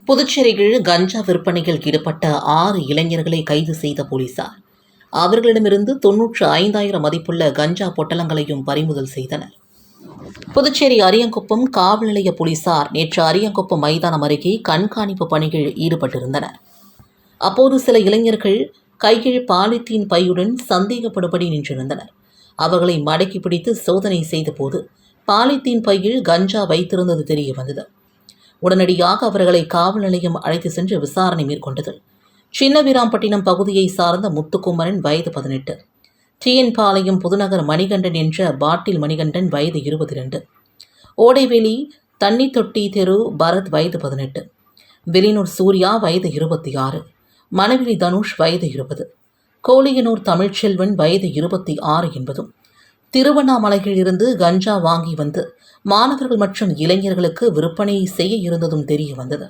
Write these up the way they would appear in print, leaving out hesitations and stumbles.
புதுச்சேரியில் கஞ்சா விற்பனையில் ஈடுபட்ட 6 இளைஞர்களை கைது செய்த போலீசார் அவர்களிடமிருந்து 95,000 மதிப்புள்ள கஞ்சா பொட்டலங்களையும் பறிமுதல் செய்தனர். புதுச்சேரி அரியங்குப்பம் காவல் நிலைய போலீசார் நேற்று அரியங்குப்பம் மைதானம் அருகே கண்காணிப்பு பணியில் ஈடுபட்டிருந்தனர். அப்போது சில இளைஞர்கள் கையில் பாலித்தீன் பையுடன் சந்தேகப்படும்படி நின்றிருந்தனர். அவர்களை மடக்கி பிடித்து சோதனை செய்தபோது பாலித்தீன் பையில் கஞ்சா வைத்திருந்தது தெரிய வந்தது. உடனடியாக அவர்களை காவல் நிலையம் அழைத்து சென்று விசாரணை மேற்கொண்டது. சின்னவீராம்பட்டினம் பகுதியை சார்ந்த முத்துக்குமரன் வயது 18, டிஎன்பாளையம் புதுநகர் மணிகண்டன் என்ற பாட்டில் மணிகண்டன் வயது 22, ஓடைவேலி தண்ணி தொட்டி தெரு பரத் வயது 18, வெளினூர் சூர்யா வயது 26, மணவெளி தனுஷ் வயது 20, கோலியனூர் தமிழ்ச்செல்வன் வயது 26 என்பதும் திருவண்ணாமலையில் இருந்து கஞ்சா வாங்கி வந்து மாணவர்கள் மற்றும் இளைஞர்களுக்கு விற்பனை செய்ய இருந்ததும் தெரிய வந்தது.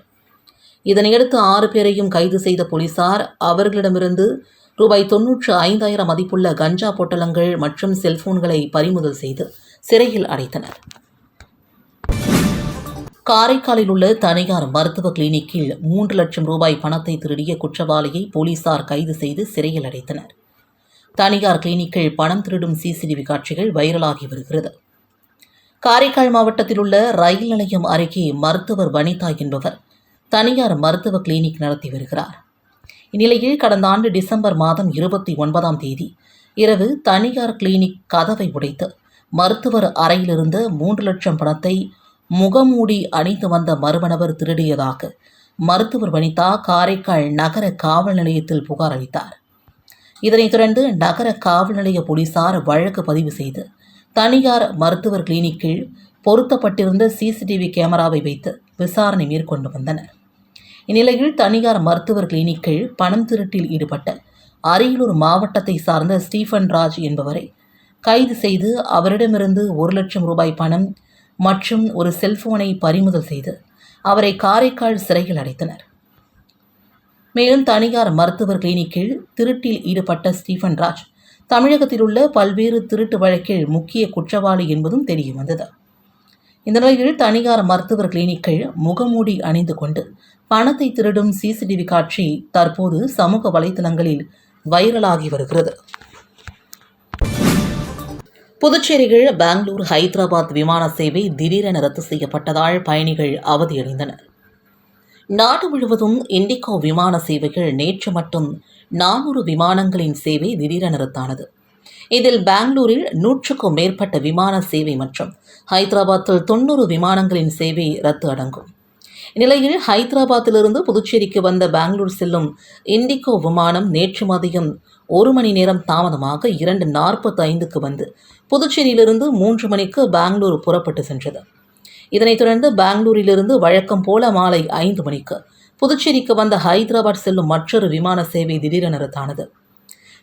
இதனையடுத்து 6 பேரையும் கைது செய்த போலீசார் அவர்களிடமிருந்து ரூபாய் 95,000 மதிப்புள்ள கஞ்சா பொட்டலங்கள் மற்றும் செல்போன்களை பறிமுதல் செய்து சிறையில் அடைத்தனர். காரைக்காலில் உள்ள தனியார் மருத்துவ கிளினிக்கில் 3 லட்சம் ரூபாய் பணத்தை திருடிய குற்றவாளியை போலீசார் கைது செய்து சிறையில் அடைத்தனர். தனியார் கிளினிக்கில் பணம் திருடும் சிசிடிவி காட்சிகள் வைரலாகி வருகிறது. காரைக்கால் மாவட்டத்தில் உள்ள ரயில் நிலையம் அருகே மருத்துவர் வனிதா என்பவர் தனியார் மருத்துவ கிளினிக் நடத்தி வருகிறார். இந்நிலையில் கடந்த ஆண்டு டிசம்பர் மாதம் 29ஆம் தேதி இரவு தனியார் கிளினிக் கதவை உடைத்து மருத்துவர் அறையிலிருந்த 3 லட்சம் பணத்தை முகமூடி அணிந்து வந்த மர்மநபர் திருடியதாக மருத்துவர் வனிதா காரைக்கால் நகர காவல் நிலையத்தில் புகார் அளித்தார். இதனைத் தொடர்ந்து நகர காவல் நிலைய போலீசார் வழக்கு பதிவு செய்து தனியார் மருத்துவர் கிளினிக்கில் பொருத்தப்பட்டிருந்த சிசிடிவி கேமராவை வைத்து விசாரணை மேற்கொண்டு வந்தனர். இந்நிலையில் தனியார் மருத்துவர் கிளினிக்கில் பணம் திருட்டில் ஈடுபட்ட அரியலூர் மாவட்டத்தை சார்ந்த ஸ்டீஃபன் ராஜ் என்பவரை கைது செய்து அவரிடமிருந்து 1 லட்சம் ரூபாய் பணம் மற்றும் ஒரு செல்போனை பறிமுதல் செய்து அவரை காரைக்கால் சிறையில் அடைத்தனர். மேலும் தனியார் மருத்துவர் கிளினிக்கில் திருட்டில் ஈடுபட்ட ஸ்டீஃபன் ராஜ் தமிழகத்தில் உள்ள பல்வேறு திருட்டு வழக்கில் முக்கிய குற்றவாளி என்பதும் தெரிய வந்தது. இந்த நிலையில் தனியார் மருத்துவர் கிளினிக்கில் முகமூடி அணிந்து கொண்டு பணத்தை திருடும் சிசிடிவி காட்சி தற்போது சமூக வலைதளங்களில் வைரலாகி வருகிறது. புதுச்சேரியில் பெங்களூர் ஹைதராபாத் விமான சேவை திடீரென ரத்து செய்யப்பட்டதால் பயணிகள் அவதியடைந்தனர். நாடு முழுவதும் இண்டிகோ விமான சேவைகள் நேற்று மட்டும் 400 விமானங்களின் சேவை திடீரென ரத்தானது. இதில் பெங்களூரில் 100க்கும் மேற்பட்ட விமான சேவை மற்றும் ஹைதராபாத்தில் 90 விமானங்களின் சேவை ரத்து அடங்கும். இந்நிலையில் ஹைதராபாத்திலிருந்து புதுச்சேரிக்கு வந்த பெங்களூர் செல்லும் இண்டிகோ விமானம் நேற்று மதியம் 1 மணி நேரம் தாமதமாக 2:45க்கு வந்து புதுச்சேரியிலிருந்து 3 மணிக்கு பெங்களூர் புறப்பட்டு சென்றது. இதனைத் தொடர்ந்து பெங்களூரிலிருந்து வழக்கம் போல மாலை 5 மணிக்கு புதுச்சேரிக்கு வந்த ஹைதராபாத் செல்லும் மற்றொரு விமான சேவை திடீரென ரத்தானது.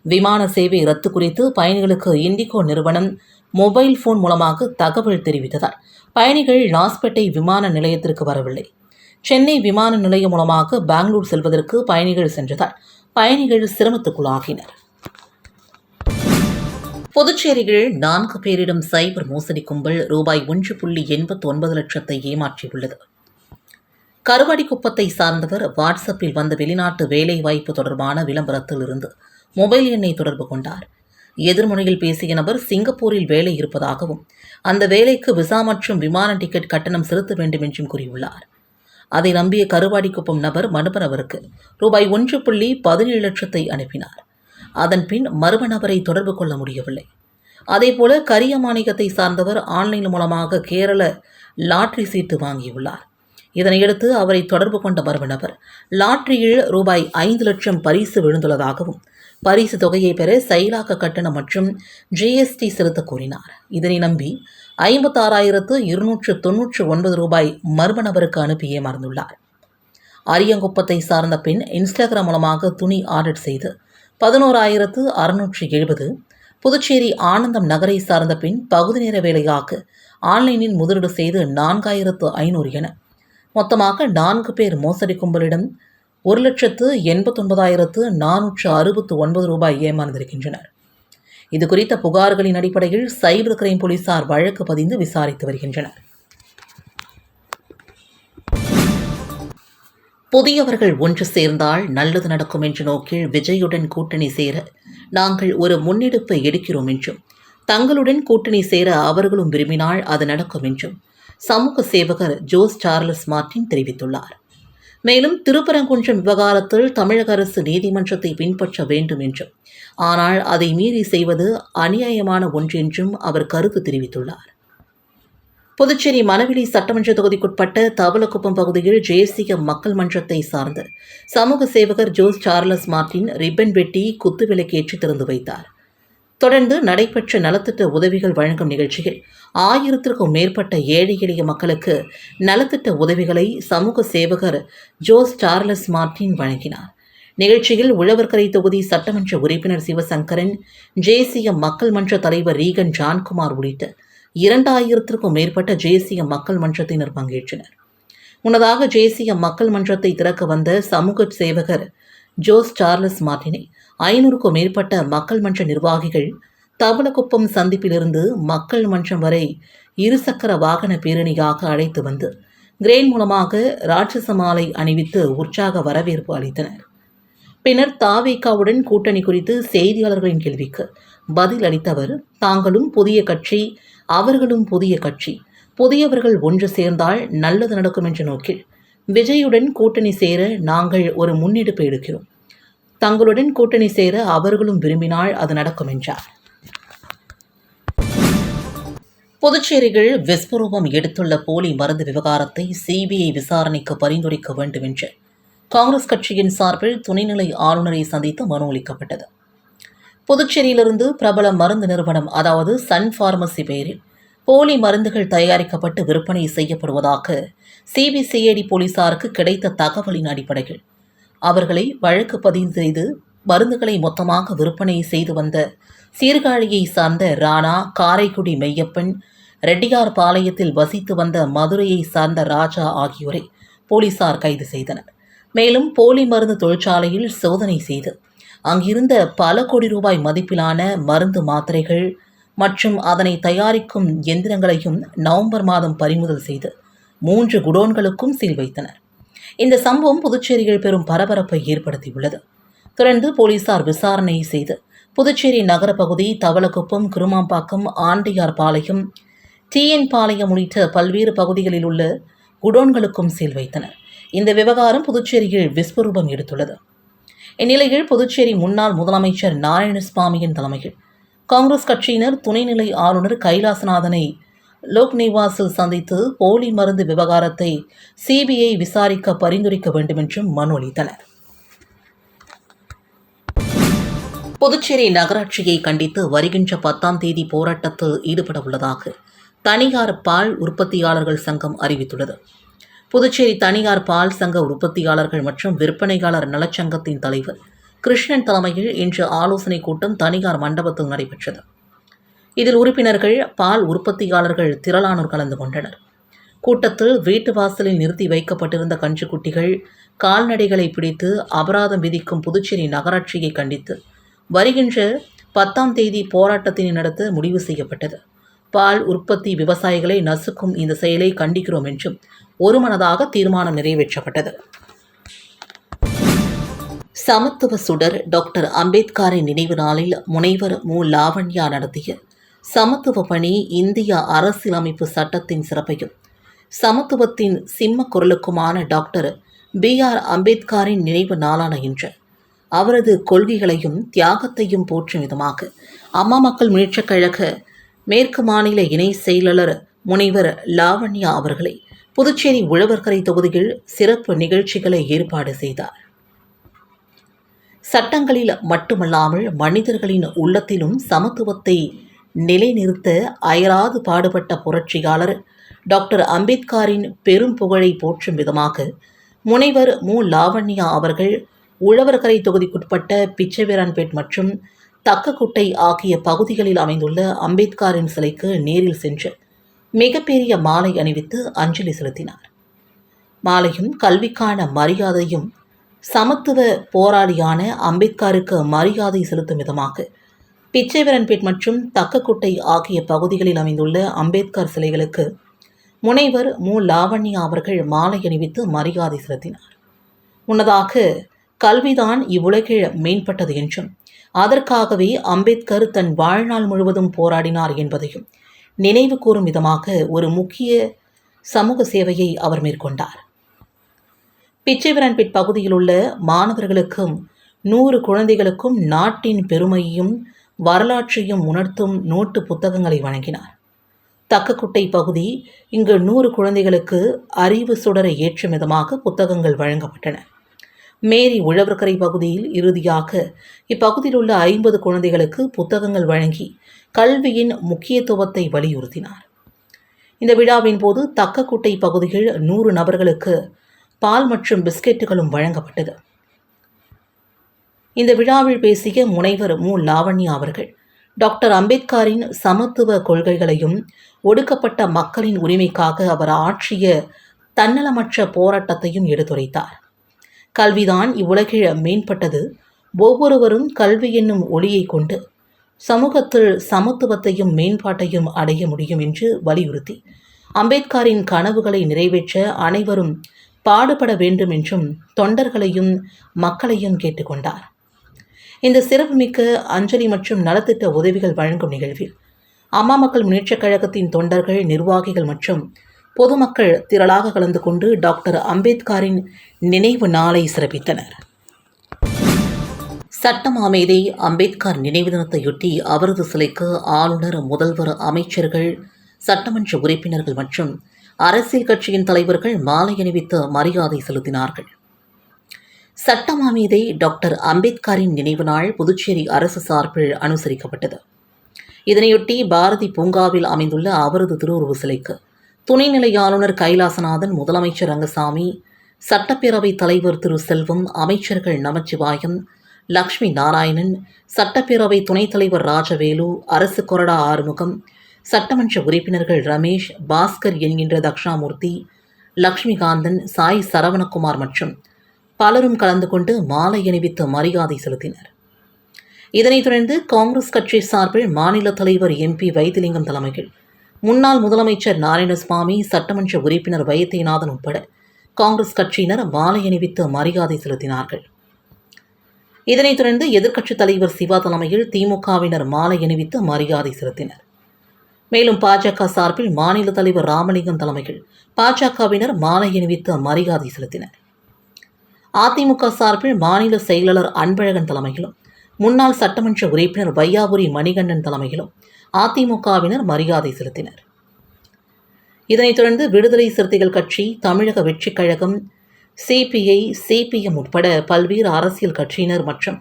விமான சேவை ரத்து குறித்து பயணிகளுக்கு இண்டிகோ நிறுவனம் மொபைல் போன் மூலமாக தகவல் தெரிவித்ததால் பயணிகள் லாஸ்பேட்டை விமான நிலையத்திற்கு வரவில்லை. சென்னை விமான நிலையம் மூலமாக பெங்களூர் செல்வதற்கு பயணிகள் சென்றதால் பயணிகள் சிரமத்துக்குள்ளாகினர். புதுச்சேரியில் 4 பேரிடம் சைபர் மோசடி கும்பல் ரூபாய் 1.89 லட்சத்தை ஏமாற்றியுள்ளது. கருவாடிக்குப்பத்தை சார்ந்தவர் வாட்ஸ்அப்பில் வந்த வெளிநாட்டு வேலைவாய்ப்பு தொடர்பான விளம்பரத்தில் இருந்து மொபைல் எண்ணை தொடர்பு கொண்டார். எதிர்முனையில் பேசிய நபர் சிங்கப்பூரில் வேலை இருப்பதாகவும் அந்த வேலைக்கு விசா மற்றும் விமான டிக்கெட் கட்டணம் செலுத்த வேண்டும் என்றும் கூறியுள்ளார். அதை நம்பிய கருவாடிக்குப்பம் நபர் மறுபனவருக்கு ரூபாய் 1.17 லட்சத்தை அனுப்பினார். அதன் பின் மர்ம நபரை தொடர்பு கொள்ள முடியவில்லை. அதேபோல கரியமாணிக்கத்தை சார்ந்தவர் ஆன்லைன் மூலமாக கேரள லாட்டரி சீட்டு வாங்கியுள்ளார். இதனையடுத்து அவரை தொடர்பு கொண்ட மர்ம நபர் லாட்டரியில் ரூபாய் 5 லட்சம் பரிசு விழுந்துள்ளதாகவும் பரிசு தொகையை பெற செயலாக்க கட்டணம் மற்றும் ஜிஎஸ்டி செலுத்த கூறினார். இதனை நம்பி 56,299 ரூபாய் மர்ம நபருக்கு அனுப்பி ஏமாந்துள்ளார். அரியங்குப்பத்தை சார்ந்த பெண் இன்ஸ்டாகிராம் மூலமாக துணி ஆர்டர் செய்து 11,670, புதுச்சேரி ஆனந்தம் நகரை சார்ந்த பெண் பகுதி நேர வேலையாக ஆன்லைனில் முதலீடு செய்து 4,500 என மொத்தமாக 4 பேர் மோசடி கும்பலிடம் 1,89,469 ரூபாய் ஏமாந்திருக்கின்றனர். இதுகுறித்த புகார்களின் அடிப்படையில் சைபர் கிரைம் போலீசார் வழக்கு பதிந்து விசாரித்து வருகின்றனர். புதியவர்கள் ஒன்று சேர்ந்தால் நல்லது நடக்கும் என்ற நோக்கில் விஜயுடன் கூட்டணி சேர நாங்கள் ஒரு முன்னெடுப்பை எடுக்கிறோம் என்றும், தங்களுடன் கூட்டணி சேர அவர்களும் விரும்பினால் அது நடக்கும் என்றும் சமூக சேவகர் ஜோஸ் சார்லஸ் மார்டின் தெரிவித்துள்ளார். மேலும் திருப்பரங்குன்றம் விவகாரத்தில் தமிழக அரசு நீதிமன்றத்தை பின்பற்ற வேண்டும் என்றும், ஆனால் அதை மீறி செய்வது அநியாயமான ஒன்று என்றும் அவர் கருத்து தெரிவித்துள்ளார். புதுச்சேரி மணவெளி சட்டமன்ற தொகுதிக்குட்பட்ட தவளக்குப்பம் பகுதியில் ஜேசிஎம் மக்கள் மன்றத்தை சார்ந்த சமூக சேவகர் ஜோஸ் சார்லஸ் மார்டின் ரிப்பன் வெட்டி குத்துவிளக்கேற்றி திறந்து வைத்தார். தொடர்ந்து நடைபெற்ற நலத்திட்ட உதவிகள் வழங்கும் நிகழ்ச்சியில் 1000க்கும் மேற்பட்ட ஏழை எளிய மக்களுக்கு நலத்திட்ட உதவிகளை சமூக சேவகர் ஜோஸ் சார்லஸ் மார்டின் வழங்கினார். நிகழ்ச்சியில் உழவர்கரை தொகுதி சட்டமன்ற உறுப்பினர் சிவசங்கரன், ஜேசிஎம் மக்கள் மன்ற தலைவர் ரீகன் ஜான்குமார் உள்ளிட்ட 2000க்கும் மேற்பட்ட ஜேசிஎம் மக்கள் மன்றத்தினர் பங்கேற்றனர். முன்னதாக ஜேசிஎம் மக்கள் மன்றத்தை திறக்க வந்த சமூக சேவகர் ஜோஸ் சார்லஸ் மார்டினை 500க்கும் மேற்பட்ட மக்கள் மன்ற நிர்வாகிகள் தவளக்குப்பம் சந்திப்பிலிருந்து மக்கள் மன்றம் வரை இருசக்கர வாகன பேரணியாக அழைத்து வந்து கிரேன் மூலமாக ராட்சச மாலை அணிவித்து உற்சாக வரவேற்பு அளித்தனர். பின்னர் தாவேகாவுடன் கூட்டணி குறித்து செய்தியாளர்களின் கேள்விக்கு பதில் அளித்தவர், தாங்களும் புதிய கட்சி, அவர்களும் புதிய கட்சி, புதியவர்கள் ஒன்று சேர்ந்தால் நல்லது நடக்கும் என்ற நோக்கில் விஜயுடன் கூட்டணி சேர நாங்கள் ஒரு முன்னெடுப்பு எடுக்கிறோம். தங்களுடன் கூட்டணி சேர அவர்களும் விரும்பினால் அது நடக்கும் என்றார். புதுச்சேரியில் விஸ்வரூபம் எடுத்துள்ள போலி மருந்து விவகாரத்தை சிபிஐ விசாரணைக்கு பரிந்துரைக்க வேண்டும் என்று காங்கிரஸ் கட்சியின் சார்பில் துணைநிலை ஆளுநரை சந்தித்து மனு அளிக்கப்பட்டது. புதுச்சேரியிலிருந்து பிரபல மருந்து நிறுவனம் அதாவது சன் பார்மசி பெயரில் போலி மருந்துகள் தயாரிக்கப்பட்டு விற்பனை செய்யப்படுவதாக சிபிசிஐடி போலீசாருக்கு கிடைத்த தகவலின் அடிப்படையில் அவர்களை வழக்கு பதிவு செய்து மருந்துகளை மொத்தமாக விற்பனை செய்து வந்த சீர்காழியை சார்ந்த ராணா, காரைக்குடி மெய்யப்பன், ரெட்டியார் பாளையத்தில் வசித்து வந்த மதுரையை சார்ந்த ராஜா ஆகியோரை போலீசார் கைது செய்தனர். மேலும் போலி மருந்து தொழிற்சாலையில் சோதனை செய்து அங்கிருந்த பல கோடி ரூபாய் மதிப்பிலான மருந்து மாத்திரைகள் மற்றும் அதனை தயாரிக்கும் எந்திரங்களையும் நவம்பர் மாதம் பறிமுதல் செய்து 3 குடோன்களுக்கும் சீல் வைத்தனர். இந்த சம்பவம் புதுச்சேரியில் பெரும் பரபரப்பை ஏற்படுத்தியுள்ளது. தொடர்ந்து போலீசார் விசாரணை செய்து புதுச்சேரி நகர பகுதி, தவளக்குப்பம், குருமாம்பாக்கம், ஆண்டியார் பாளையம், டிஎன் பாளையம் உள்ளிட்ட பல்வேறு பகுதிகளில் உள்ள குடோன்களுக்கும் சீல் வைத்தனர். இந்த விவகாரம் புதுச்சேரியில் விஸ்வரூபம் எடுத்துள்ளது. இந்நிலையில் புதுச்சேரி முன்னாள் முதலமைச்சர் நாராயணசாமியின் தலைமையில் காங்கிரஸ் கட்சியினர் துணைநிலை ஆளுநர் கைலாசநாதனை லோக் நிவாஸில் சந்தித்து போலி மருந்து விவகாரத்தை சிபிஐ விசாரிக்க பரிந்துரைக்க வேண்டும் என்றும் மனு அளித்தனர். புதுச்சேரி நகராட்சியை கண்டித்து வருகின்ற 10ஆம் தேதி போராட்டத்தில் ஈடுபட உள்ளதாக தனியார் பால் உற்பத்தியாளர்கள் சங்கம் அறிவித்துள்ளது. புதுச்சேரி தனியார் பால் சங்க உற்பத்தியாளர்கள் மற்றும் விற்பனையாளர் நலச்சங்கத்தின் தலைவர் கிருஷ்ணன் தலைமையில் இன்று ஆலோசனைக் கூட்டம் தனியார் மண்டபத்தில் நடைபெற்றது. இதில் உறுப்பினர்கள், பால் உற்பத்தியாளர்கள் திரளானோர் கலந்து கொண்டனர். கூட்டத்தில் வீட்டு வாசலில் நிறுத்தி வைக்கப்பட்டிருந்த கன்றுக்குட்டிகள், கால்நடைகளை பிடித்து அபராதம் விதிக்கும் புதுச்சேரி நகராட்சியை கண்டித்து வருகின்ற 10ஆம் தேதி போராட்டத்தினை நடத்த முடிவு செய்யப்பட்டது. பால் உற்பத்தி விவசாயிகளை நசுக்கும் இந்த செயலை கண்டிக்கிறோம் என்றும் ஒருமனதாக தீர்மானம் நிறைவேற்றப்பட்டது. சமத்துவ சுடர் டாக்டர் அம்பேத்கரின் நினைவு நாளில் முனைவர் மு. லாவண்யா நடத்திய சமத்துவ பணி இந்திய அரசியலமைப்பு சட்டத்தின் சிறப்பையும் சமத்துவத்தின் சிம்ம குரலுக்குமான டாக்டர் B.R. அம்பேத்கரின் நினைவு நாளான இன்று அவரது கொள்கைகளையும் தியாகத்தையும் போற்றும் விதமாக அம்மா மக்கள் முன்னேற்றக் கழக மேற்கு மாநில இணை செயலாளர் முனைவர் லாவண்யா அவர்களை புதுச்சேரி உழவர்கரை தொகுதியில் சிறப்பு நிகழ்ச்சிகளை ஏற்பாடு செய்தார். சட்டங்களில் மட்டுமல்லாமல் மனிதர்களின் உள்ளத்திலும் சமத்துவத்தை நிலைநிறுத்த அயராது பாடுபட்ட புரட்சியாளர் டாக்டர் அம்பேத்கரின் பெரும் புகழை போற்றும் விதமாக முனைவர் மு. லாவண்யா அவர்கள் உழவர்கரை தொகுதிக்குட்பட்ட பிச்சைவேரன்பேட் மற்றும் தக்கக்குட்டை ஆகிய பகுதிகளில் அமைந்துள்ள அம்பேத்கரின் சிலைக்கு நேரில் சென்று மிகப்பெரிய மாலை அணிவித்து அஞ்சலி செலுத்தினார். மாலையும் கல்விக்கான மரியாதையும் சமத்துவ போராளியான அம்பேத்கருக்கு மரியாதை செலுத்தும் விதமாக பிச்சைவேரன்பேட் மற்றும் தக்கக்குட்டை ஆகிய பகுதிகளில் அமைந்துள்ள அம்பேத்கர் சிலைகளுக்கு முனைவர் மு. லாவண்யா அவர்கள் மாலை அணிவித்து மரியாதை செலுத்தினார். முன்னதாக கல்விதான் இவ்வுலகில் மேம்பட்டது என்றும் அதற்காகவே அம்பேத்கர் தன் வாழ்நாள் முழுவதும் போராடினார் என்பதையும் நினைவு கூறும் விதமாக ஒரு முக்கிய சமூக சேவையை அவர் மேற்கொண்டார். பிச்சைவரன்பேட் பகுதியில் உள்ள மாணவர்களுக்கும் 100 குழந்தைகளுக்கும் நாட்டின் பெருமையையும் வரலாற்றையும் உணர்த்தும் நோட்டு புத்தகங்களை வழங்கினார். தக்கக்குட்டை பகுதி இங்கு 100 குழந்தைகளுக்கு அறிவு சுடரை ஏற்றும் விதமாக புத்தகங்கள் வழங்கப்பட்டன. மேரி உழவர்கரை பகுதியில் இறுதியாக இப்பகுதியில் உள்ள 50 குழந்தைகளுக்கு புத்தகங்கள் வழங்கி கல்வியின் முக்கியத்துவத்தை வலியுறுத்தினார். இந்த விழாவின் போது தக்கக்குட்டை பகுதியில் 100 நபர்களுக்கு பால் மற்றும் பிஸ்கெட்டுகளும் வழங்கப்பட்டது. இந்த விழாவில் பேசிய முனைவர் மு. லாவண்யா அவர்கள் டாக்டர் அம்பேத்கரின் சமத்துவ கொள்கைகளையும் ஒடுக்கப்பட்ட மக்களின் உரிமைக்காக அவர் ஆற்றிய தன்னலமற்ற போராட்டத்தையும் எடுத்துரைத்தார். கல்விதான் இவ்வுலகில் மேம்பட்டது. ஒவ்வொருவரும் கல்வி என்னும் ஒளியை கொண்டு சமூகத்தில் சமத்துவத்தையும் மேம்பாட்டையும் அடைய முடியும் என்று வலியுறுத்தி அம்பேத்கரின் கனவுகளை நிறைவேற்ற அனைவரும் பாடுபட வேண்டும் என்றும் தொண்டர்களையும் மக்களையும் கேட்டுக்கொண்டார். இந்த சிறப்புமிக்க அஞ்சலி மற்றும் நலத்திட்ட உதவிகள் வழங்கும் நிகழ்வில் அம்மா மக்கள் முன்னேற்றக் கழகத்தின் தொண்டர்கள், நிர்வாகிகள் மற்றும் பொதுமக்கள் திரளாக கலந்து கொண்டு டாக்டர் அம்பேத்கரின் நினைவு நாளை சிறப்பித்தனர். சட்டமாமேதை அம்பேத்கர் நினைவு தினத்தையொட்டி அவரது சிலைக்கு ஆளுநர், முதல்வர், அமைச்சர்கள், சட்டமன்ற உறுப்பினர்கள் மற்றும் அரசியல் கட்சியின் தலைவர்கள் மாலை அணிவித்து மரியாதை செலுத்தினார்கள். சட்டமாமேதை டாக்டர் அம்பேத்கரின் நினைவு நாள் புதுச்சேரி அரசு சார்பில் அனுசரிக்கப்பட்டது. இதனையொட்டி பாரதி பூங்காவில் அமைந்துள்ள அவரது திருவுருவ சிலைக்கு துணைநிலை ஆளுநர் கைலாசநாதன், முதலமைச்சர் ரங்கசாமி, சட்டப்பேரவைத் தலைவர் திரு செல்வம், அமைச்சர்கள் நமச்சிவாயம், லக்ஷ்மி நாராயணன், சட்டப்பேரவை துணைத் தலைவர் ராஜவேலு, அரசு கொறடா ஆறுமுகம், சட்டமன்ற உறுப்பினர்கள் ரமேஷ், பாஸ்கர் என்கின்ற தக்ஷாமூர்த்தி, லக்ஷ்மிகாந்தன், சாய் சரவணகுமார் மற்றும் பலரும் கலந்து கொண்டு மாலை அணிவித்து மரியாதை செலுத்தினர். இதனைத் தொடர்ந்து காங்கிரஸ் கட்சி சார்பில் மாநில தலைவர் MP வைத்திலிங்கம் தலைமையில் முன்னாள் முதலமைச்சர் நாராயணசுவாமி, சட்டமன்ற உறுப்பினர் வைத்தியநாதன் உட்பட காங்கிரஸ் கட்சியினர் மாலை அணிவித்து மரியாதை செலுத்தினார்கள். இதனைத் தொடர்ந்து எதிர்க்கட்சித் தலைவர் சிவா தலைமையில் திமுகவினர் மாலை அணிவித்து மரியாதை செலுத்தினர். மேலும் பாஜக சார்பில் மாநில தலைவர் ராமலிங்கம் தலைமையில் பாஜகவினர் மாலை அணிவித்து மரியாதை செலுத்தினர். அதிமுக சார்பில் மாநில செயலாளர் அன்பழகன் தலைமையிலும் முன்னாள் சட்டமன்ற உறுப்பினர் வையாபுரி மணிகண்டன் தலைமையிலும் அதிமுகவினர் மரியாதை செலுத்தினர். இதனைத் தொடர்ந்து விடுதலை சிறுத்தைகள் கட்சி, தமிழக வெற்றிக் கழகம், CPI, CPM உட்பட பல்வேறு அரசியல் கட்சியினர் மற்றும்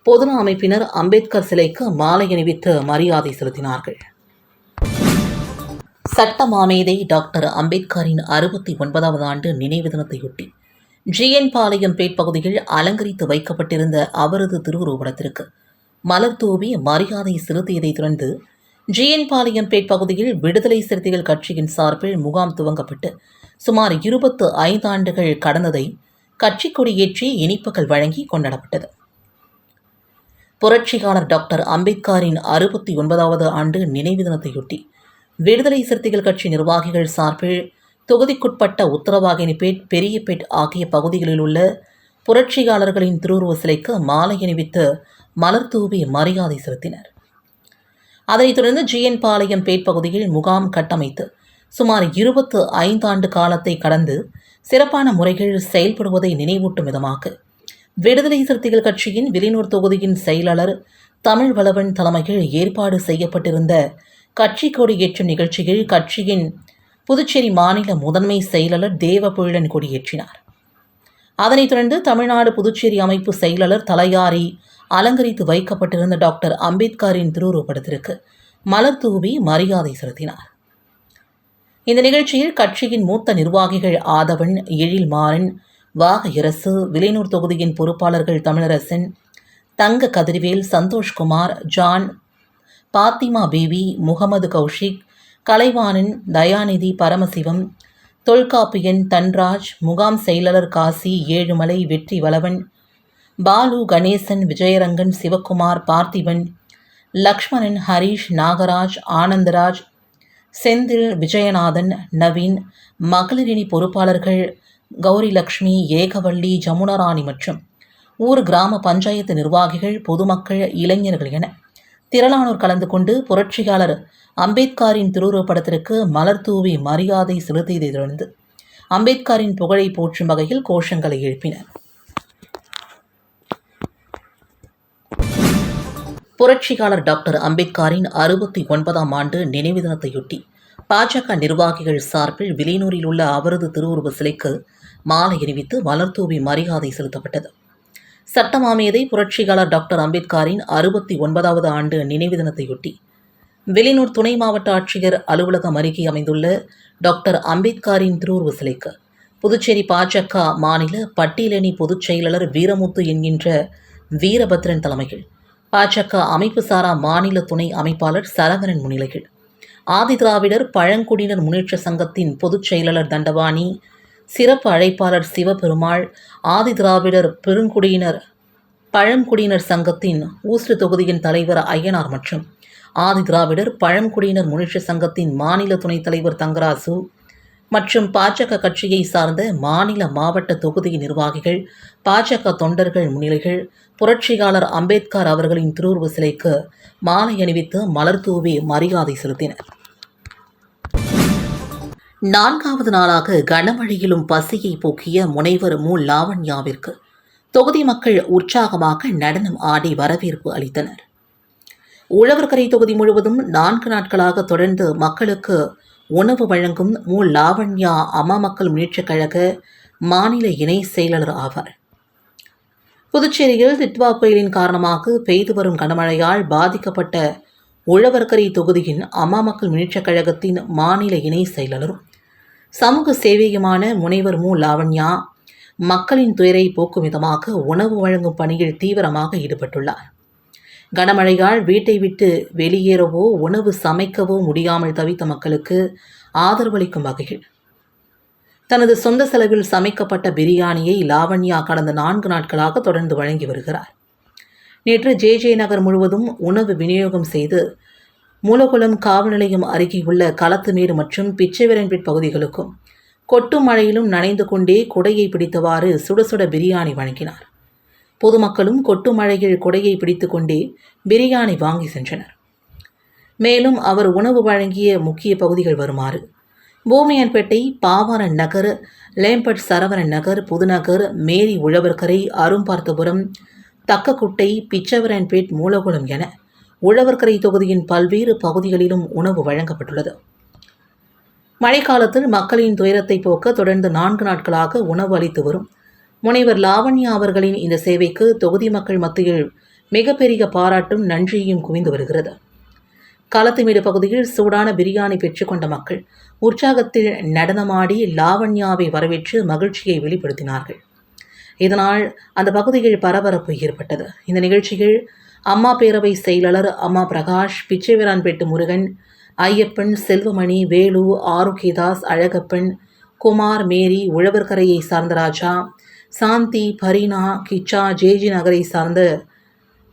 பொதுநல அமைப்பினர் அம்பேத்கர் சிலைக்கு மாலை அணிவித்து மரியாதை செலுத்தினார்கள். சட்ட மாமேதை டாக்டர் அம்பேத்கரின் 69வது ஆண்டு நினைவு தினத்தையொட்டி GN பாளையம்பேட் பகுதியில் அலங்கரித்து வைக்கப்பட்டிருந்த அவரது திருவுருவப்படத்திற்கு மலர் தூவி மரியாதை செலுத்தியதைத் தொடர்ந்து GN பாளையம்பேட் பகுதியில் விடுதலை சிறுத்தைகள் கட்சியின் சார்பில் முகாம் துவங்கப்பட்டு சுமார் 25 ஆண்டுகள் கடந்ததை கட்சி கொடியேற்றி இனிப்புகள் வழங்கி கொண்டாடப்பட்டது. புரட்சியாளர் டாக்டர் அம்பேத்கரின் 69வது ஆண்டு நினைவு தினத்தையொட்டி விடுதலை சிறுத்தைகள் கட்சி நிர்வாகிகள் சார்பில் தொகுதிக்குட்பட்ட உத்தரவாகினிப்பேட், பெரியப்பேட் ஆகிய பகுதிகளில் உள்ள புரட்சியாளர்களின் திருவுருவ சிலைக்கு மாலை அணிவித்து மலர் தூவி மரியாதை செலுத்தினர். அதனைத் தொடர்ந்து GN பாளையம்பேட் பகுதியில் முகாம் கட்டமைத்து சுமார் 25 ஆண்டு காலத்தை கடந்து சிறப்பான முறைகள் செயல்படுவதை நினைவூட்டும் விதமாக விடுதலை சிறுத்தைகள் கட்சியின் வில்லியனூர் தொகுதியின் செயலாளர் தமிழ் வளவன் தலைமையில் ஏற்பாடு செய்யப்பட்டிருந்த கட்சி கொடியேற்றும் நிகழ்ச்சியில் கட்சியின் புதுச்சேரி மாநில முதன்மை செயலாளர் தேவபுழன் கொடியேற்றினார். அதனைத் தொடர்ந்து தமிழ்நாடு புதுச்சேரி அமைப்பு செயலாளர் தலையாரி அலங்கரித்து வைக்கப்பட்டிருந்த டாக்டர் அம்பேத்கரின் திருவுருவப்படத்திற்கு மலர் தூவி மரியாதை செலுத்தினார். இந்த நிகழ்ச்சியில் கட்சியின் மூத்த நிர்வாகிகள் ஆதவன், எழில்மாறன், வாகையரசு, வில்லியனூர் தொகுதியின் பொறுப்பாளர்கள் தமிழரசன், தங்க கதிர்வேல், சந்தோஷ்குமார், ஜான், பாத்திமா பேபி, முகமது கௌஷிக், கலைவாணன், தயாநிதி, பரமசிவம், தொல்காப்பியன், தன்ராஜ், முகாம் செயலாளர் காசி, ஏழுமலை, வெற்றி வளவன், பாலு, கணேசன், விஜயரங்கன், சிவக்குமார், பார்த்திபன், லக்ஷ்மணன், ஹரீஷ், நாகராஜ், ஆனந்தராஜ், செந்தில், விஜயநாதன், நவீன், மகளிரணி பொறுப்பாளர்கள் கௌரி லட்சுமி, ஏகவள்ளி, ஜமுனாராணி மற்றும் ஊர் கிராம பஞ்சாயத்து நிர்வாகிகள், பொதுமக்கள், இளைஞர்கள் என திரளானோர் கலந்து கொண்டு புரட்சியாளர் அம்பேத்கரின் திருவுருவப்படத்திற்கு மலர் தூவி மரியாதை செலுத்தியதைத் தொடர்ந்து அம்பேத்கரின் புகழை போற்றும் வகையில் கோஷங்களை எழுப்பினர். புரட்சியாளர் டாக்டர் அம்பேத்கரின் 69ஆம் ஆண்டு நினைவு தினத்தையொட்டி பாஜக நிர்வாகிகள் சார்பில் வில்லியனூரில் உள்ள அவரது திருவுருவ சிலைக்கு மாலை அணிவித்து மலர் தூவி மரியாதை செலுத்தப்பட்டது. சட்டமாமேதை புரட்சியாளர் டாக்டர் அம்பேத்கரின் 69வது ஆண்டு நினைவு தினத்தையொட்டி வில்லியனூர் துணை மாவட்ட ஆட்சியர் அலுவலகம் அருகே அமைந்துள்ள டாக்டர் அம்பேத்கரின் திருவுருவ சிலைக்கு புதுச்சேரி பாஜக மாநில பட்டியலணி பொதுச் செயலாளர் வீரமுத்து என்கின்ற வீரபத்ரன் தலைமையில் பாஜக அமைப்பு சாரா மாநில துணை அமைப்பாளர் சரவணன் முன்னிலையில் ஆதிதிராவிடர் பழங்குடியினர் முன்னேற்ற சங்கத்தின் பொதுச் செயலாளர் தண்டபாணி, சிறப்பு அழைப்பாளர் சிவபெருமாள், ஆதிதிராவிடர் பெருங்குடியினர் பழங்குடியினர் சங்கத்தின் ஊசுடு தொகுதியின் தலைவர் ஐயனார் மற்றும் ஆதிதிராவிடர் பழங்குடியினர் முன்னேற்ற சங்கத்தின் மாநில துணைத் தலைவர் தங்கராசு மற்றும் பாஜக கட்சியை சார்ந்த மாநில மாவட்ட தொகுதி நிர்வாகிகள், பாஜக தொண்டர்கள் முன்னிலையில் புரட்சியாளர் அம்பேத்கர் அவர்களின் திருவுருவ சிலைக்கு மாலை அணிவித்து மலர் தூவி மரியாதை செலுத்தினர். 4வது நாளாக கனமழையிலும் பசியை போக்கிய முனைவர் மு. லாவண்யாவிற்கு தொகுதி மக்கள் உற்சாகமாக நடனம் ஆடி வரவேற்பு அளித்தனர். உழவர்கரை தொகுதி முழுவதும் 4 நாட்களாக தொடர்ந்து மக்களுக்கு உணவு வழங்கும் மு. லாவண்யா அம்மா மக்கள் முன்னேற்றக் கழக மாநில இணை செயலாளர் ஆவார். புதுச்சேரியில் திட்வா புயலின் காரணமாக பெய்து வரும் கனமழையால் பாதிக்கப்பட்ட உழவர்கரை தொகுதியின் அம்மா மக்கள் முன்னேற்றக் கழகத்தின் மாநில இணை செயலாளரும் சமூக சேவையுமான முனைவர் மு. லாவண்யா மக்களின் துயரை போக்கும் விதமாக உணவு வழங்கும் பணியில் தீவிரமாக ஈடுபட்டுள்ளார். கனமழையால் வீட்டை விட்டு வெளியேறவோ உணவு சமைக்கவோ முடியாமல் தவித்த மக்களுக்கு ஆதரவளிக்கும் வகையில் தனது சொந்த செலவில் சமைக்கப்பட்ட பிரியாணியை லாவண்யா கடந்த 4 நாட்களாக தொடர்ந்து வழங்கி வருகிறார். நேற்று ஜே நகர் முழுவதும் உணவு விநியோகம் செய்து மூலகுளம் காவல் நிலையம் அருகே உள்ள களத்துமேடு மற்றும் பிச்சைவரன்பேட் பகுதிகளுக்கும் கொட்டும் மழையிலும் நனைந்து கொண்டே குடையை பிடித்தவாறு சுட சுட பிரியாணி வழங்கினார். பொதுமக்களும் கொட்டு மழையில் குடையை பிடித்துக்கொண்டே பிரியாணி வாங்கி சென்றனர். மேலும் அவர் உணவு வழங்கிய முக்கிய பகுதிகள் வருமாறு: பூமியன்பேட்டை, பாவாணன் நகர், லேம்பட் சரவணன் நகர், புதுநகர், மேரி உழவர்கரை, அரும்பார்த்தபுரம், தக்கக்குட்டை, பிச்சவரன்பேட், மூலகுளம் என உழவர்கரை தொகுதியின் பல்வேறு பகுதிகளிலும் உணவு வழங்கப்பட்டுள்ளது. மழைக்காலத்தில் மக்களின் துயரத்தை போக்க தொடர்ந்து 4 நாட்களாக உணவு அளித்து வரும் முனைவர் லாவண்யா அவர்களின் இந்த சேவைக்கு தொகுதி மக்கள் மத்தியில் மிகப்பெரிய பாராட்டும் நன்றியும் குவிந்து வருகிறது. களத்துமேடு பகுதியில் சூடான பிரியாணி பெற்றுக்கொண்ட மக்கள் உற்சாகத்தில் நடனமாடி லாவண்யாவை வரவேற்று மகிழ்ச்சியை வெளிப்படுத்தினார்கள். இதனால் அந்த பகுதியில் பரபரப்பு ஏற்பட்டது. இந்த நிகழ்ச்சியில் அம்மா பேரவை செயலாளர் அம்மா பிரகாஷ், பிச்சைவரான்பேட்டு முருகன், ஐயப்பன், செல்வமணி, வேலு, ஆரோக்கியதாஸ், அழகப்பன், குமார், மேரி, உழவர்கரையை சார்ந்த ராஜா, சாந்தி, பரீனா, கிச்சா, ஜே நகரை சார்ந்த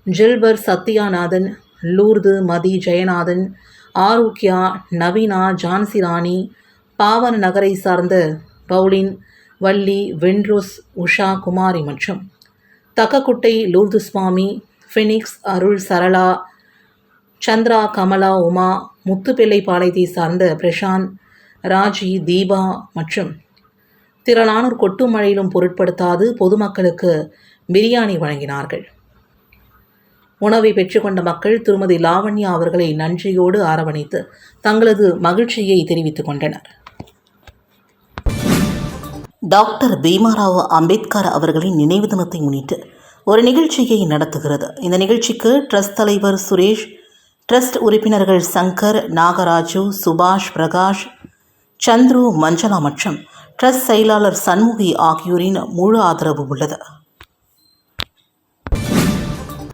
ஜில்பர், சத்யாநாதன், லூர்து, மதி, ஜெயநாதன், ஆரோக்கியா, நவீனா, ஜான்சி ராணி, பாவன நகரை சார்ந்த பவுலின், வள்ளி, வென்ரோஸ், உஷா, குமாரி மற்றும் தக்கக்குட்டை லூர்து சுவாமி, ஃபினிக்ஸ், அருள், சரளா, சந்திரா, கமலா, உமா, முத்துப்பிள்ளைப்பாளையத்தை சார்ந்த பிரசாந்த், ராஜி, தீபா மற்றும் திரளானோர் கொட்டு மழையிலும் பொருட்படுத்தாது பொதுமக்களுக்கு பிரியாணி வழங்கினார்கள். உணவை பெற்றுக்கொண்ட மக்கள் திருமதி லாவண்யா அவர்களை நன்றியோடு அரவணைத்து தங்களது மகிழ்ச்சியை தெரிவித்துக் கொண்டனர். டாக்டர் பீமாராவ் அம்பேத்கர் அவர்களின் நினைவு தினத்தை முன்னிட்டு ஒரு நிகழ்ச்சியை நடத்துகிறது. இந்த நிகழ்ச்சிக்கு ட்ரஸ்ட் தலைவர் சுரேஷ், ட்ரஸ்ட் உறுப்பினர்கள் சங்கர், நாகராஜு, சுபாஷ், பிரகாஷ், சந்துரு, மஞ்சளா மற்றும் ட்ரஸ்ட் செயலாளர் சண்முகி ஆகியோரின் முழு ஆதரவு உள்ளது.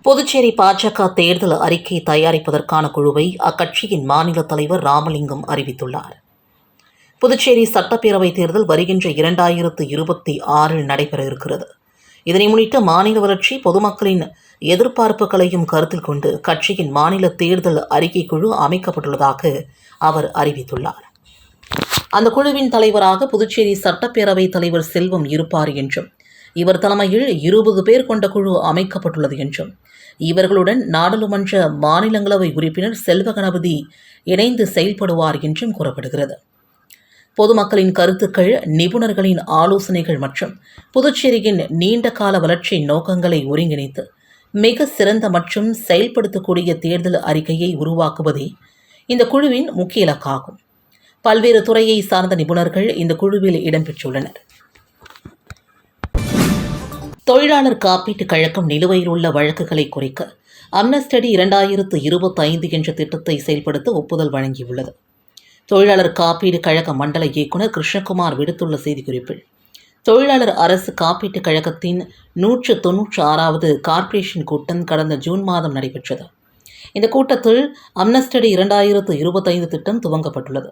புதுச்சேரி பாஜக தேர்தல் அறிக்கை தயாரிப்பதற்கான குழுவை அக்கட்சியின் மாநில தலைவர் ராமலிங்கம் அறிவித்துள்ளார். புதுச்சேரி சட்டப்பேரவைத் தேர்தல் வருகின்ற 2026 நடைபெற இருக்கிறது. இதனை முன்னிட்டு மாநில வளர்ச்சி, பொதுமக்களின் எதிர்பார்ப்புகளையும் கருத்தில் கொண்டு கட்சியின் மாநில தேர்தல் அறிக்கை குழு அமைக்கப்பட்டுள்ளதாக அவர் அறிவித்துள்ளார். அந்த குழுவின் தலைவராக புதுச்சேரி சட்டப்பேரவை தலைவர் செல்வம் இருப்பார் என்றும், இவர் தலைமையில் 20 பேர் கொண்ட குழு அமைக்கப்பட்டுள்ளது என்றும், இவர்களுடன் நாடாளுமன்ற மாநிலங்களவை உறுப்பினர் செல்வ கணபதி இணைந்து செயல்படுவார் என்றும் கூறப்படுகிறது. பொதுமக்களின் கருத்துக்கள், நிபுணர்களின் ஆலோசனைகள் மற்றும் புதுச்சேரியின் நீண்டகால வளர்ச்சி நோக்கங்களை ஒருங்கிணைத்து மிக சிறந்த மற்றும் செயல்படுத்தக்கூடிய தேர்தல் அறிக்கையை உருவாக்குவதே இந்த குழுவின் முக்கிய இலக்காகும். பல்வேறு துறையை சார்ந்த நிபுணர்கள் இந்த குழுவில் இடம்பெற்றுள்ளனர். தொழிலாளர் காப்பீட்டுக் கழகம் நிலுவையில் உள்ள வழக்குகளை குறைக்க அம்னஸ்டி 2025 என்ற திட்டத்தை செயல்படுத்த ஒப்புதல் வழங்கியுள்ளது. தொழிலாளர் காப்பீடு கழக மண்டல இயக்குநர் கிருஷ்ணகுமார் விடுத்துள்ள செய்திக்குறிப்பில், தொழிலாளர் அரசு காப்பீட்டுக் கழகத்தின் 196வது கார்ப்பரேஷன் கூட்டம் கடந்த ஜூன் மாதம் நடைபெற்றது. இந்த கூட்டத்தில் அம்னஸ்டி 2025 திட்டம் துவங்கப்பட்டுள்ளது.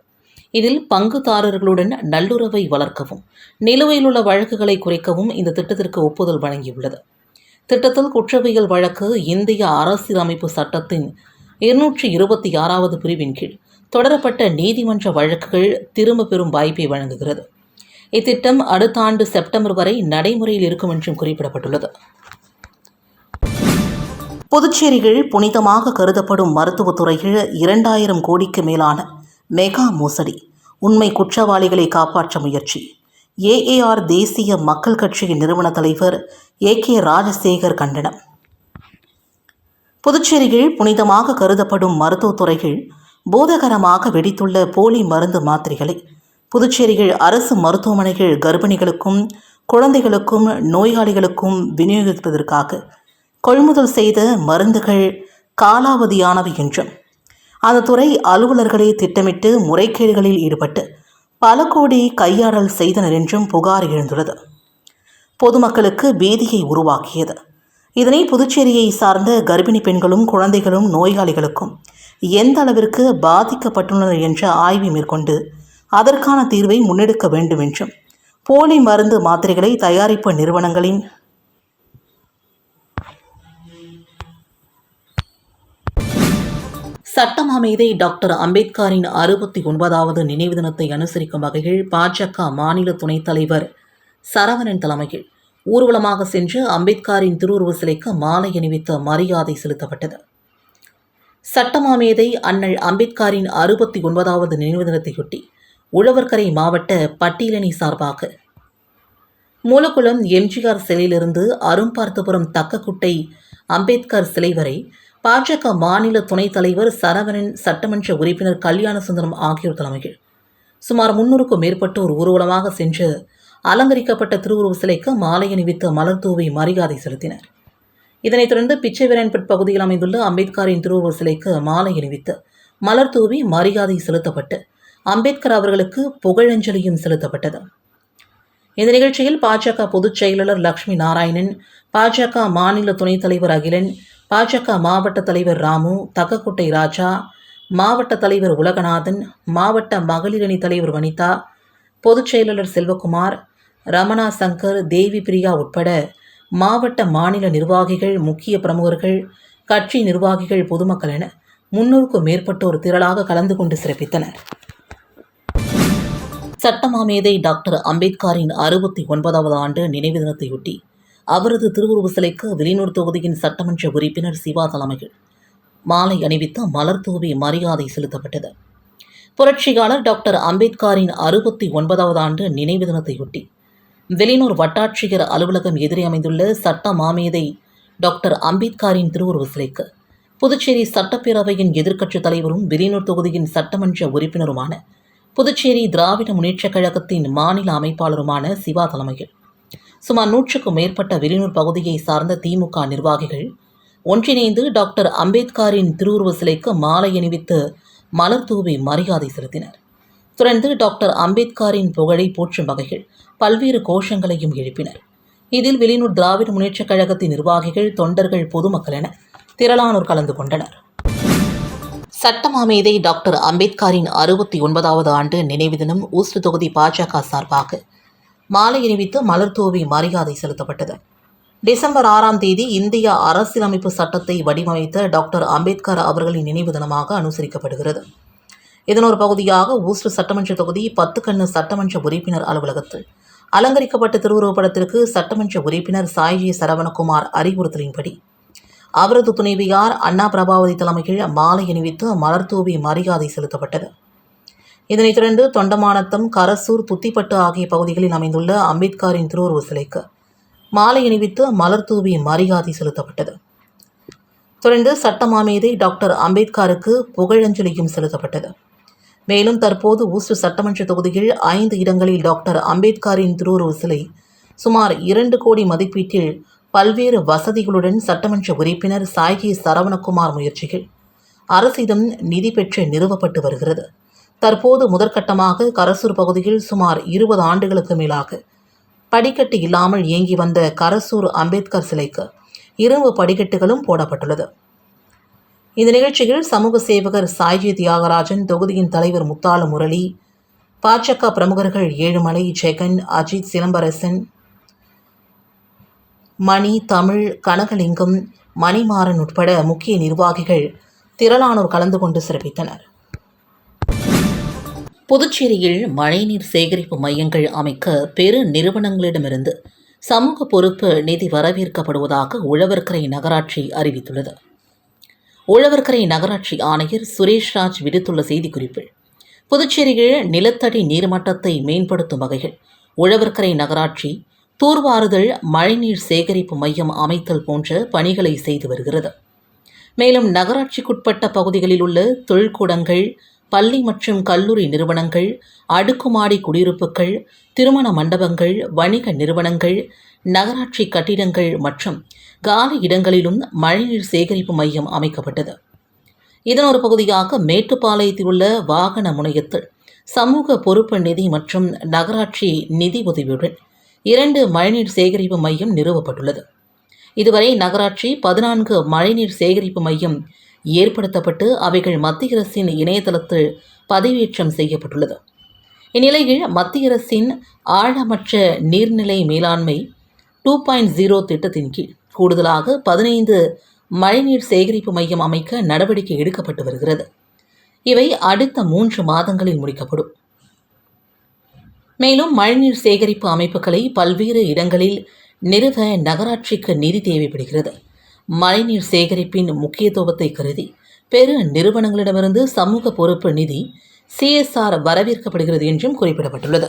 இதில் பங்குதாரர்களுடன் நல்லுறவை வளர்க்கவும், நிலுவையில் உள்ள வழக்குகளை குறைக்கவும் இந்த திட்டத்திற்கு ஒப்புதல் வழங்கியுள்ளது. திட்டத்தில் குற்றவியல் வழக்கு இந்திய அரசியலமைப்பு சட்டத்தின் 226வது பிரிவின் கீழ் தொடரப்பட்ட நீதிமன்ற வழக்குகள் திரும்ப பெறும் வாய்ப்பை வழங்குகிறது. இத்திட்டம் அடுத்த ஆண்டு செப்டம்பர் வரை நடைமுறையில் இருக்கும் என்றும் குறிப்பிடப்பட்டுள்ளது. புதுச்சேரியில் புனிதமாக கருதப்படும் மருத்துவத்துறையில் 2000 கோடிக்கு மேலான மெகா மோசடி, உண்மை குற்றவாளிகளை காப்பாற்ற முயற்சி. ஏஏஆர் தேசிய மக்கள் கட்சியின் நிறுவன தலைவர் AK ராஜசேகர் கண்டனம். புதுச்சேரியில் புனிதமாக கருதப்படும் மருத்துவத்துறையில் போதகரமாக வெடித்துள்ள போலி மருந்து மாத்திரைகளை புதுச்சேரியில் அரசு மருத்துவமனைகள் கர்ப்பிணிகளுக்கும் குழந்தைகளுக்கும் நோயாளிகளுக்கும் விநியோகிப்பதற்காக கொள்முதல் செய்த மருந்துகள் காலாவதியானவை என்றும், அந்த துறை அலுவலர்களே திட்டமிட்டு முறைகேடுகளில் ஈடுபட்டு பல கோடி கையாடல் செய்தனர் என்றும் புகார் எழுந்துள்ளது. பொதுமக்களுக்கு பீதியை உருவாக்கியது. இதனை புதுச்சேரியை சார்ந்த கர்ப்பிணி பெண்களும் குழந்தைகளும் நோயாளிகளுக்கும் எந்த அளவிற்கு பாதிக்கப்பட்டுள்ளனர் என்ற ஆய்வை மேற்கொண்டு அதற்கான தீர்வை முன்னெடுக்க வேண்டும் என்றும், போலி மருந்து மாத்திரைகளை தயாரிப்பு நிறுவனங்களின் சட்டமாமேதை டாக்டர் அம்பேத்கரின் 69வது நினைவு தினத்தை அனுசரிக்கும் வகையில் பாஜக மாநில துணைத் தலைவர் சரவணன் தலைமையில் ஊர்வலமாக சென்று அம்பேத்கரின் திருவுருவ சிலைக்கு மாலை அணிவித்து மரியாதை செலுத்தப்பட்டது. சட்டமாமேதை அண்ணல் அம்பேத்கரின் 69வது நினைவு தினத்தையொட்டி உழவர்கரை மாவட்ட பட்டியலணி சார்பாக மூலக்குளம் எம்ஜிஆர் சிலையிலிருந்து அரும்பார்த்தபுரம் தக்கக்குட்டை அம்பேத்கர் சிலை வரை பாஜக மாநில துணைத் தலைவர் சரவணன், சட்டமன்ற உறுப்பினர் கல்யாணசுந்தரம் ஆகியோர் தலைமையில் சுமார் 300க்கும் மேற்பட்டோர் ஊர்வலமாக சென்று அலங்கரிக்கப்பட்ட திருவுருவ சிலைக்கு மாலை அணிவித்து மலர் தூவி மரியாதை செலுத்தினர். இதனைத் தொடர்ந்து பிச்சைவீரன்பட் பகுதியில் அமைந்துள்ள அம்பேத்கரின் திருவுருவ சிலைக்கு மாலை அணிவித்து மலர் தூவி மரியாதை செலுத்தப்பட்டு அம்பேத்கர் அவர்களுக்கு புகழஞ்சலியும் செலுத்தப்பட்டது. இந்த நிகழ்ச்சியில் பாஜக பொதுச் செயலாளர் லட்சுமி நாராயணன், பாஜக மாநில துணைத் தலைவர் அகிலன், பாஜக மாவட்ட தலைவர் ராமு, தக்கக்குட்டை ராஜா, மாவட்ட தலைவர் உலகநாதன், மாவட்ட மகளிரணி தலைவர் வனிதா, பொதுச் செயலாளர் செல்வகுமார், ரமணா சங்கர், தேவி பிரியா உட்பட மாவட்ட மாநில நிர்வாகிகள், முக்கிய பிரமுகர்கள், கட்சி நிர்வாகிகள், பொதுமக்கள் என 300க்கும் மேற்பட்டோர் திரளாக கலந்து கொண்டு சிறப்பித்தனர். சட்டமாமேதை டாக்டர் அம்பேத்கரின் 69வது ஆண்டு நினைவு தினத்தையொட்டி அவரது திருவுருவ சிலைக்கு வில்லியனூர் தொகுதியின் சட்டமன்ற உறுப்பினர் சிவா தலைமையில் மாலை அணிவித்து மலர் தூவி மரியாதை செலுத்தப்பட்டது. புரட்சியாளர் டாக்டர் அம்பேத்கரின் 69வது ஆண்டு நினைவு தினத்தையொட்டி வில்லியனூர் வட்டாட்சியர் அலுவலகம் எதிரே அமைந்துள்ள சட்டமாமேதை டாக்டர் அம்பேத்கரின் திருவுருவ சிலைக்கு புதுச்சேரி சட்டப்பேரவையின் எதிர்க்கட்சித் தலைவரும் வில்லியனூர் தொகுதியின் சட்டமன்ற உறுப்பினருமான புதுச்சேரி திராவிட முன்னேற்றக் கழகத்தின் மாநில அமைப்பாளருமான சிவா தலைமையில் சுமார் 100க்கும் மேற்பட்ட வில்லியனூர் பகுதியை சார்ந்த திமுக நிர்வாகிகள் ஒன்றிணைந்து டாக்டர் அம்பேத்கரின் திருவுருவ சிலைக்கு மாலை அணிவித்து மலர் தூவி மரியாதை செலுத்தினர். தொடர்ந்து டாக்டர் அம்பேத்கரின் புகழை போற்றும் வகையில் பல்வேறு கோஷங்களையும் எழுப்பினர். இதில் வில்லியனூர் திராவிட முன்னேற்றக் கழகத்தின் நிர்வாகிகள், தொண்டர்கள், பொதுமக்கள் என திரளானோர் கலந்து கொண்டனர். சட்டமாமேதை டாக்டர் அம்பேத்கரின் 69வது ஆண்டு நினைவு தினம் ஊஸ்ட் தொகுதி பாஜக சார்பாக மாலை அணிவித்து மலர் தூவி மரியாதை செலுத்தப்பட்டது. டிசம்பர் 6ஆம் தேதி இந்திய அரசியலமைப்பு சட்டத்தை வடிவமைத்த டாக்டர் அம்பேத்கர் அவர்களின் நினைவு தினமாக அனுசரிக்கப்படுகிறது. இதன் ஒரு பகுதியாக ஊஸ்ட் சட்டமன்ற தொகுதி 10 கண்ணு சட்டமன்ற உறுப்பினர் அலுவலகத்தில் அலங்கரிக்கப்பட்ட திருவுருவப்படத்திற்கு சட்டமன்ற உறுப்பினர் சாய்ஜி சரவணகுமார் அறிவுறுத்தலின்படி அவரது துணைவியார் அண்ணா பிரபாவதி தலைமையில் மாலை அணிவித்து மலர்தூவி மரியாதை செலுத்தப்பட்டது. இதனைத் தொடர்ந்து தொண்டமானத்தம், கரசூர், துத்திப்பட்டு ஆகிய பகுதிகளில் அமைந்துள்ள அம்பேத்கரின் திருவுருவ சிலைக்கு மாலை அணிவித்து மலர்தூவி மரியாதை செலுத்தப்பட்டது. தொடர்ந்து சட்டமாமேதை டாக்டர் அம்பேத்கருக்கு புகழஞ்சலியும் செலுத்தப்பட்டது. மேலும் தற்போது ஊஸ்ட் சட்டமன்ற தொகுதியில் 5 இடங்களில் டாக்டர் அம்பேத்கரின் திருவுருவ சிலை சுமார் 2 கோடி மதிப்பீட்டில் பல்வேறு வசதிகளுடன் சட்டமன்ற உறுப்பினர் சாய்ஜி சரவணகுமார் முயற்சிகள் அரசிடம் நிதி பெற்று நிறுவப்பட்டு வருகிறது. தற்போது முதற்கட்டமாக கரசூர் பகுதியில் சுமார் 20 ஆண்டுகளுக்கு மேலாக படிக்கட்டு இல்லாமல் இயங்கி வந்த கரசூர் அம்பேத்கர் சிலைக்கு இரும்பு படிக்கட்டுகளும் போடப்பட்டுள்ளது. இந்த நிகழ்ச்சியில் சமூக சேவகர் சாய்ஜி தியாகராஜன், தொகுதியின் தலைவர் முத்தாளு முரளி, பாஜக பிரமுகர்கள் ஏழுமலை, ஜெகன், அஜித், சிலம்பரசன், மணி, தமிழ், கனகலிங்கம், மணிமாறன் உட்பட முக்கிய நிர்வாகிகள் திரளானோர் கலந்து கொண்டு சிறப்பித்தனர். புதுச்சேரியில் மழைநீர் சேகரிப்பு மையங்கள் அமைக்க பெரு நிறுவனங்களிடமிருந்து சமூக பொறுப்பு நிதி வரவேற்கப்படுவதாக உழவர்கரை நகராட்சி அறிவித்துள்ளது. உழவர்கரை நகராட்சி ஆணையர் சுரேஷ்ராஜ் விடுத்துள்ள செய்திக்குறிப்பில், புதுச்சேரியில் நிலத்தடி நீர்மட்டத்தை மேம்படுத்தும் வகையில் உழவர்கரை நகராட்சி தூர்வாறுதல், மழைநீர் சேகரிப்பு மையம் அமைத்தல் போன்ற பணிகளை செய்து வருகிறது. மேலும் நகராட்சிக்குட்பட்ட பகுதிகளில் உள்ள தொழிற்கூடங்கள், பள்ளி மற்றும் கல்லூரி நிறுவனங்கள், அடுக்குமாடி குடியிருப்புகள், திருமண மண்டபங்கள், வணிக நிறுவனங்கள், நகராட்சி கட்டிடங்கள் மற்றும் காலி இடங்களிலும் மழைநீர் சேகரிப்பு மையம் அமைக்கப்பட்டது. இதன் ஒரு பகுதியாக மேட்டுப்பாளையத்தில் உள்ள வாகன முனையத்தில் சமூக பொறுப்பு நிதி மற்றும் நகராட்சி நிதி உதவியுடன் 2 மழைநீர் சேகரிப்பு மையம் நிறுவப்பட்டுள்ளது. இதுவரை நகராட்சி 14 மழைநீர் சேகரிப்பு மையம் ஏற்படுத்தப்பட்டு அவைகள் மத்திய அரசின் இணையதளத்தில் பதிவேற்றம் செய்யப்பட்டுள்ளது. இந்நிலையில் மத்திய அரசின் ஆழமற்ற நீர்நிலை மேலாண்மை 2.0 திட்டத்தின் கீழ் கூடுதலாக 15 மழைநீர் சேகரிப்பு மையம் அமைக்க நடவடிக்கை எடுக்கப்பட்டு வருகிறது. இவை அடுத்த 3 மாதங்களில் முடிக்கப்படும். மேலும் மழைநீர் சேகரிப்பு அமைப்புகளை பல்வேறு இடங்களில் நிறுவ நகராட்சிக்கு நிதி தேவைப்படுகிறது. மழைநீர் சேகரிப்பின் முக்கியத்துவத்தை கருதி பெரு நிறுவனங்களிடமிருந்து சமூக பொறுப்பு நிதி CSR வரவேற்கப்படுகிறது என்றும் குறிப்பிடப்பட்டுள்ளது.